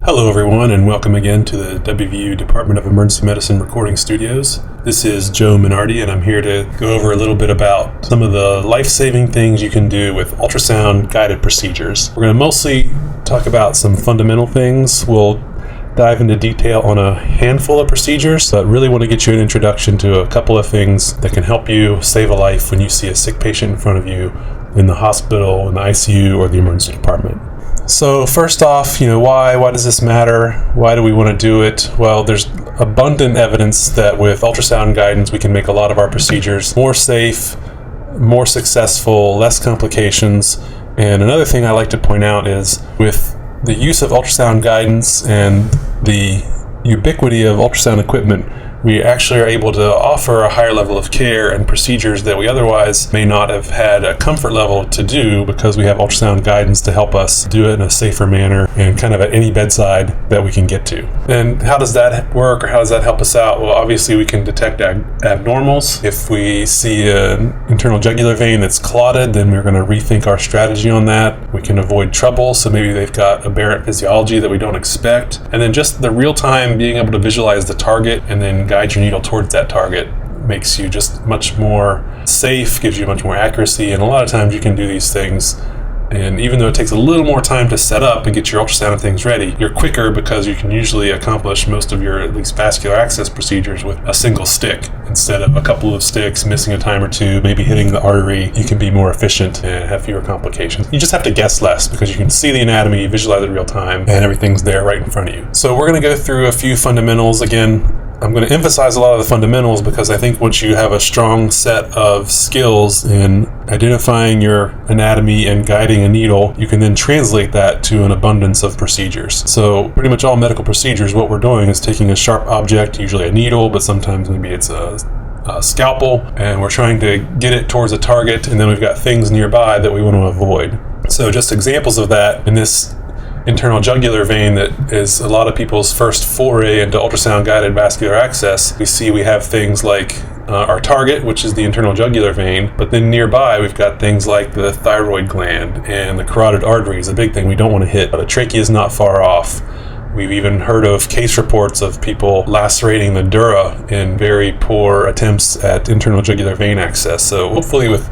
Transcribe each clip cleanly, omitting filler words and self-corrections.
Hello everyone, and welcome again to the WVU Department of Emergency Medicine recording studios. This is Joe Minardi, and I'm here to go over a little bit about some of the life-saving things you can do with ultrasound-guided procedures. We're going to mostly talk about some fundamental things. We'll dive into detail on a handful of procedures, but really want to get you an introduction to a couple of things that can help you save a life when you see a sick patient in front of you in the hospital, in the ICU, or the emergency department. So first off, why does this matter? Why do we want to do it? Well, there's abundant evidence that with ultrasound guidance, we can make a lot of our procedures more safe, more successful, less complications. And another thing I like to point out is with the use of ultrasound guidance and the ubiquity of ultrasound equipment, we actually are able to offer a higher level of care and procedures that we otherwise may not have had a comfort level to do because we have ultrasound guidance to help us do it in a safer manner and kind of at any bedside that we can get to. And how does that work, or how does that help us out? Well, obviously we can detect abnormals. If we see an internal jugular vein that's clotted, then we're going to rethink our strategy on that. We can avoid trouble, so maybe they've got aberrant physiology that we don't expect. And then just the real time being able to visualize the target and then guide your needle towards that target makes you just much more safe, gives you much more accuracy, and a lot of times you can do these things, and even though it takes a little more time to set up and get your ultrasound and things ready, you're quicker because you can usually accomplish most of your at least vascular access procedures with a single stick instead of a couple of sticks, missing a time or two, maybe hitting the artery. You can be more efficient and have fewer complications. You just have to guess less because you can see the anatomy, visualize it in real time, and everything's there right in front of you. So we're going to go through a few fundamentals. Again, I'm going to emphasize a lot of the fundamentals because I think once you have a strong set of skills in identifying your anatomy and guiding a needle, you can then translate that to an abundance of procedures. So pretty much all medical procedures, what we're doing is taking a sharp object, usually a needle, but sometimes maybe it's a scalpel, and we're trying to get it towards a target, and then we've got things nearby that we want to avoid. So just examples of that in this internal jugular vein that is a lot of people's first foray into ultrasound guided vascular access. We have things like our target, which is the internal jugular vein, but then nearby we've got things like the thyroid gland and the carotid artery is a big thing we don't want to hit. The trachea is not far off. We've even heard of case reports of people lacerating the dura in very poor attempts at internal jugular vein access. So hopefully with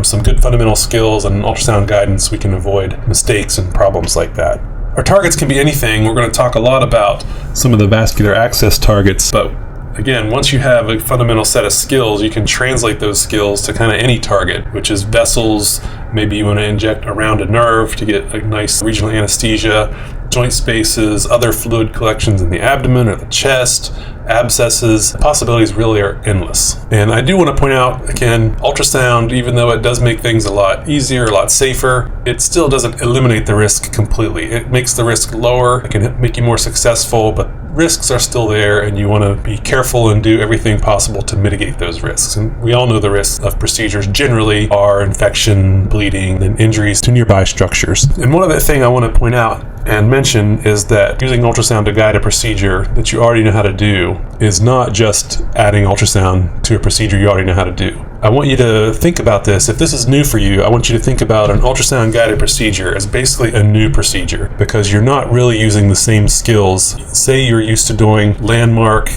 some good fundamental skills and ultrasound guidance, we can avoid mistakes and problems like that. Our targets can be anything. We're going to talk a lot about some of the vascular access targets, but again, once you have a fundamental set of skills, you can translate those skills to kind of any target, which is vessels. Maybe you want to inject around a nerve to get a nice regional anesthesia, joint spaces, other fluid collections in the abdomen or the chest, abscesses. Possibilities really are endless. And I do want to point out, again, ultrasound, even though it does make things a lot easier, a lot safer, it still doesn't eliminate the risk completely. It makes the risk lower. It can make you more successful, but risks are still there, and you want to be careful and do everything possible to mitigate those risks. And we all know the risks of procedures generally are infection, bleeding, and injuries to nearby structures. And one other thing I want to point out and mention is that using ultrasound to guide a procedure that you already know how to do is not just adding ultrasound to a procedure you already know how to do. I want you to think about this. If this is new for you, I want you to think about an ultrasound guided procedure as basically a new procedure because you're not really using the same skills. Say you're used to doing landmark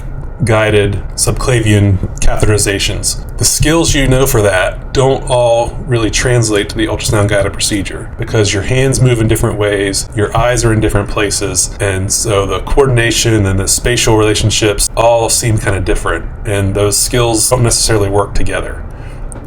guided subclavian catheterizations. The skills you know for that don't all really translate to the ultrasound guided procedure because your hands move in different ways, your eyes are in different places, and so the coordination and the spatial relationships all seem kind of different, and those skills don't necessarily work together.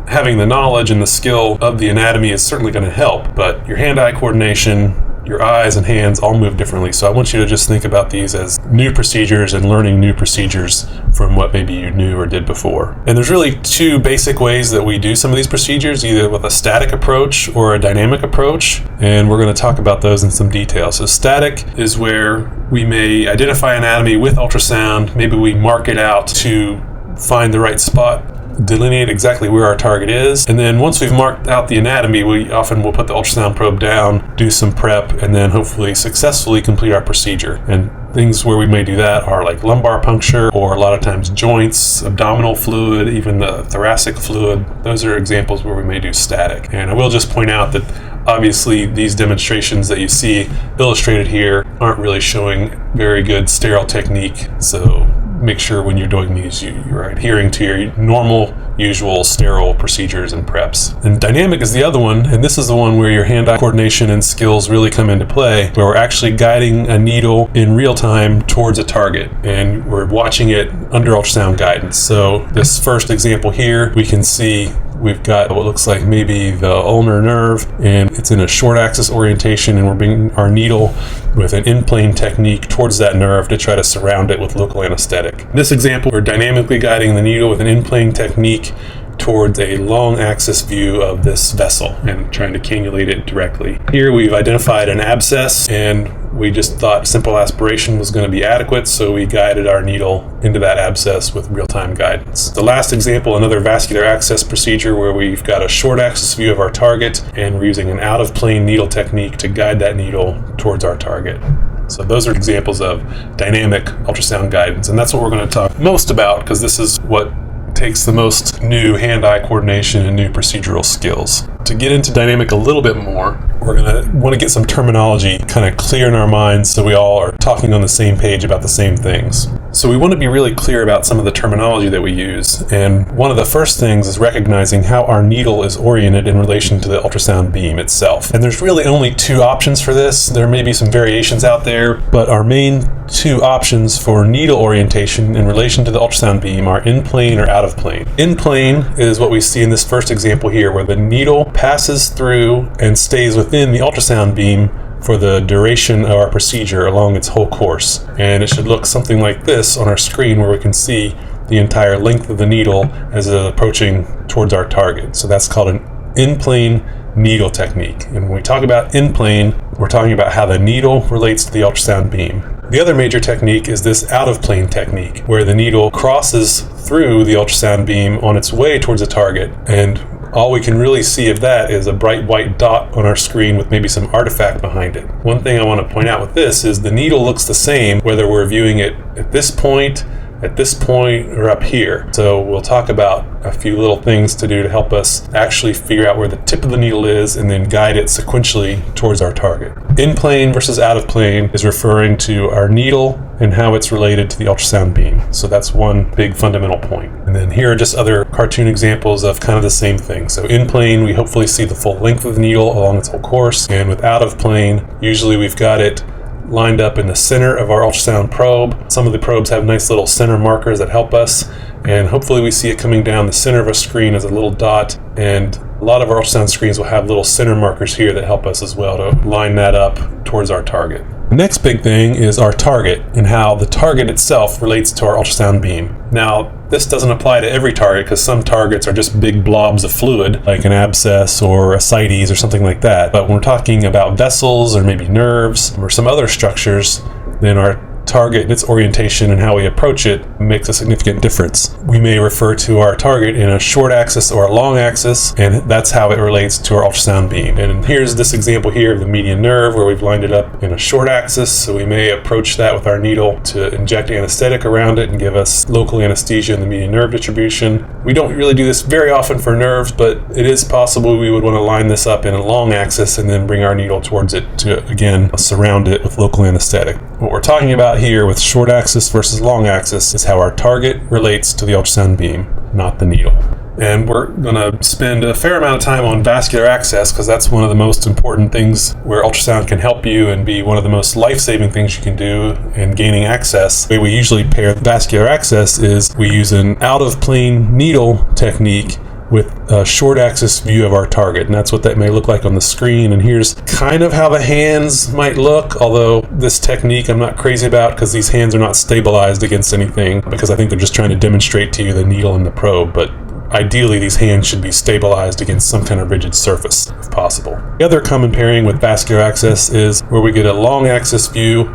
Having the knowledge and the skill of the anatomy is certainly going to help, but your hand-eye coordination, your eyes and hands all move differently. So I want you to just think about these as new procedures and learning new procedures from what maybe you knew or did before. And there's really two basic ways that we do some of these procedures, either with a static approach or a dynamic approach. And we're going to talk about those in some detail. So static is where we may identify anatomy with ultrasound. Maybe we mark it out to find the right spot, delineate exactly where our target is, and then once we've marked out the anatomy, we often will put the ultrasound probe down, do some prep, and then hopefully successfully complete our procedure. And things where we may do that are like lumbar puncture, or a lot of times joints, abdominal fluid, even the thoracic fluid. Those are examples where we may do static. And I will just point out that Obviously, these demonstrations that you see illustrated here aren't really showing very good sterile technique, so make sure when you're doing these you're adhering to your normal, usual sterile procedures and preps. And dynamic is the other one, and this is the one where your hand-eye coordination and skills really come into play, where we're actually guiding a needle in real time towards a target, and we're watching it under ultrasound guidance. So this first example here, we can see we've got what looks like maybe the ulnar nerve, and it's in a short axis orientation, and we're bringing our needle with an in-plane technique towards that nerve to try to surround it with local anesthetic. In this example, we're dynamically guiding the needle with an in-plane technique towards a long axis view of this vessel and trying to cannulate it directly. Here we've identified an abscess, and we just thought simple aspiration was going to be adequate, so we guided our needle into that abscess with real-time guidance. The last example, another vascular access procedure where we've got a short axis view of our target, and we're using an out-of-plane needle technique to guide that needle towards our target. So those are examples of dynamic ultrasound guidance, and that's what we're going to talk most about, because this is what takes the most new hand-eye coordination and new procedural skills. To get into dynamic a little bit more, we're going to want to get some terminology kind of clear in our minds so we all are talking on the same page about the same things. So we want to be really clear about some of the terminology that we use, and one of the first things is recognizing how our needle is oriented in relation to the ultrasound beam itself. And there's really only two options for this. There may be some variations out there, but our main two options for needle orientation in relation to the ultrasound beam are in plane or out of plane. In plane is what we see in this first example here, where the needle passes through and stays within the ultrasound beam for the duration of our procedure along its whole course. And it should look something like this on our screen, where we can see the entire length of the needle as it's approaching towards our target. So that's called an in-plane needle technique. And when we talk about in-plane, we're talking about how the needle relates to the ultrasound beam. The other major technique is this out-of-plane technique, where the needle crosses through the ultrasound beam on its way towards a target, and all we can really see of that is a bright white dot on our screen with maybe some artifact behind it. One thing I want to point out with this is the needle looks the same whether we're viewing it at this point, or up here. So we'll talk about a few little things to do to help us actually figure out where the tip of the needle is and then guide it sequentially towards our target. In plane versus out of plane is referring to our needle and how it's related to the ultrasound beam. So that's one big fundamental point. And then here are just other cartoon examples of kind of the same thing. So in plane, we hopefully see the full length of the needle along its whole course. And with out of plane, usually we've got it lined up in the center of our ultrasound probe. Some of the probes have nice little center markers that help us, and hopefully we see it coming down the center of a screen as a little dot, and a lot of our ultrasound screens will have little center markers here that help us as well to line that up towards our target. The next big thing is our target and how the target itself relates to our ultrasound beam. Now, this doesn't apply to every target, because some targets are just big blobs of fluid, like an abscess or ascites or something like that. But when we're talking about vessels or maybe nerves or some other structures, then our target and its orientation and how we approach it makes a significant difference. We may refer to our target in a short axis or a long axis, and that's how it relates to our ultrasound beam. And here's this example here of the median nerve, where we've lined it up in a short axis, so we may approach that with our needle to inject anesthetic around it and give us local anesthesia in the median nerve distribution. We don't really do this very often for nerves, but it is possible we would want to line this up in a long axis and then bring our needle towards it to, again, surround it with local anesthetic. What we're talking about here with short axis versus long axis is how our target relates to the ultrasound beam, not the needle. And we're going to spend a fair amount of time on vascular access, because that's one of the most important things where ultrasound can help you and be one of the most life-saving things you can do in gaining access. The way we usually pair vascular access is we use an out-of-plane needle technique with a short axis view of our target, and that's what that may look like on the screen. And here's kind of how the hands might look, although this technique I'm not crazy about, because these hands are not stabilized against anything, because I think they're just trying to demonstrate to you the needle and the probe. But ideally, these hands should be stabilized against some kind of rigid surface if possible. The other common pairing with vascular access is where we get a long axis view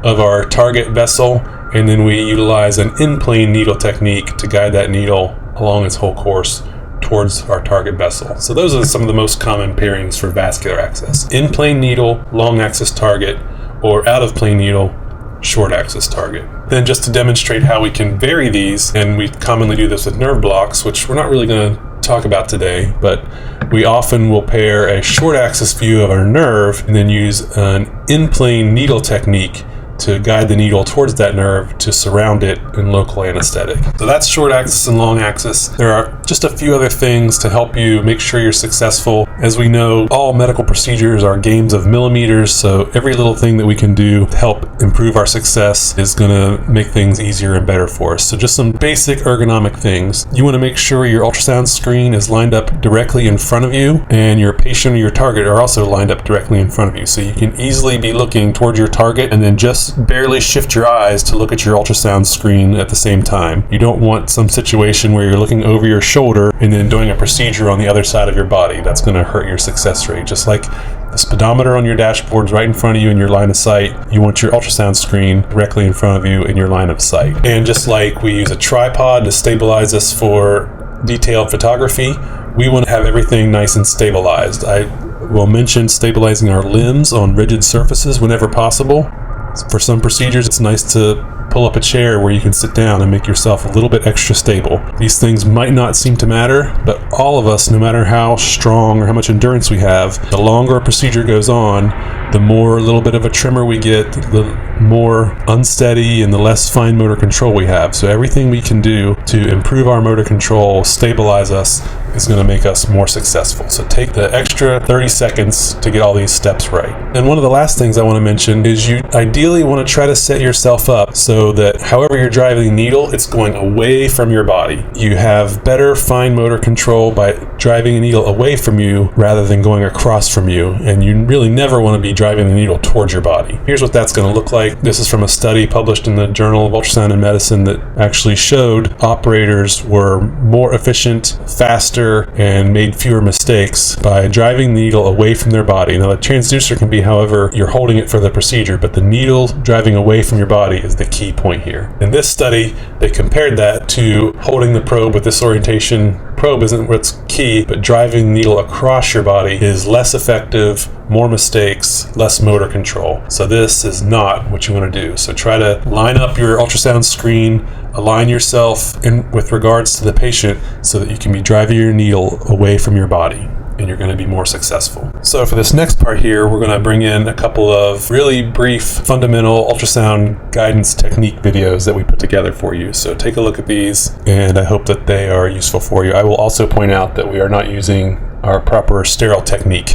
of our target vessel, and then we utilize an in-plane needle technique to guide that needle along its whole course towards our target vessel. So those are some of the most common pairings for vascular access. In-plane needle, long axis target, or out-of-plane needle, short axis target. Then just to demonstrate how we can vary these, and we commonly do this with nerve blocks, which we're not really going to talk about today, but we often will pair a short axis view of our nerve and then use an in-plane needle technique to guide the needle towards that nerve to surround it in local anesthetic. So that's short axis and long axis. There are just a few other things to help you make sure you're successful. As we know, all medical procedures are games of millimeters, so every little thing that we can do to help improve our success is going to make things easier and better for us. So just some basic ergonomic things. You want to make sure your ultrasound screen is lined up directly in front of you, and your patient or your target are also lined up directly in front of you. So you can easily be looking towards your target and then just barely shift your eyes to look at your ultrasound screen at the same time. You don't want some situation where you're looking over your shoulder and then doing a procedure on the other side of your body. That's going to hurt your success rate. Just like the speedometer on your dashboard is right in front of you in your line of sight, you want your ultrasound screen directly in front of you in your line of sight. And just like we use a tripod to stabilize us for detailed photography, we want to have everything nice and stabilized. I will mention stabilizing our limbs on rigid surfaces whenever possible. For some procedures, it's nice to pull up a chair where you can sit down and make yourself a little bit extra stable. These things might not seem to matter, but all of us, no matter how strong or how much endurance we have, the longer a procedure goes on, the more a little bit of a tremor we get, the more unsteady and the less fine motor control we have. So everything we can do to improve our motor control, stabilize us, is going to make us more successful. So take the extra 30 seconds to get all these steps right. And one of the last things I want to mention is you ideally want to try to set yourself up so that however you're driving the needle, it's going away from your body. You have better fine motor control by driving a needle away from you rather than going across from you. And you really never want to be driving the needle towards your body. Here's what that's going to look like. This is from a study published in the Journal of Ultrasound and Medicine that actually showed operators were more efficient, faster, and made fewer mistakes by driving the needle away from their body. Now, the transducer can be however you're holding it for the procedure, but the needle driving away from your body is the key point here. In this study, they compared that to holding the probe with this orientation. Probe isn't what's key, but driving the needle across your body is less effective, more mistakes, less motor control. So this is not what you want to do. So try to line up your ultrasound screen, align yourself in with regards to the patient so that you can be driving your needle away from your body, and you're going to be more successful. So for this next part here, we're going to bring in a couple of really brief fundamental ultrasound guidance technique videos that we put together for you. So take a look at these, and I hope that they are useful for you. I will also point out that we are not using our proper sterile technique.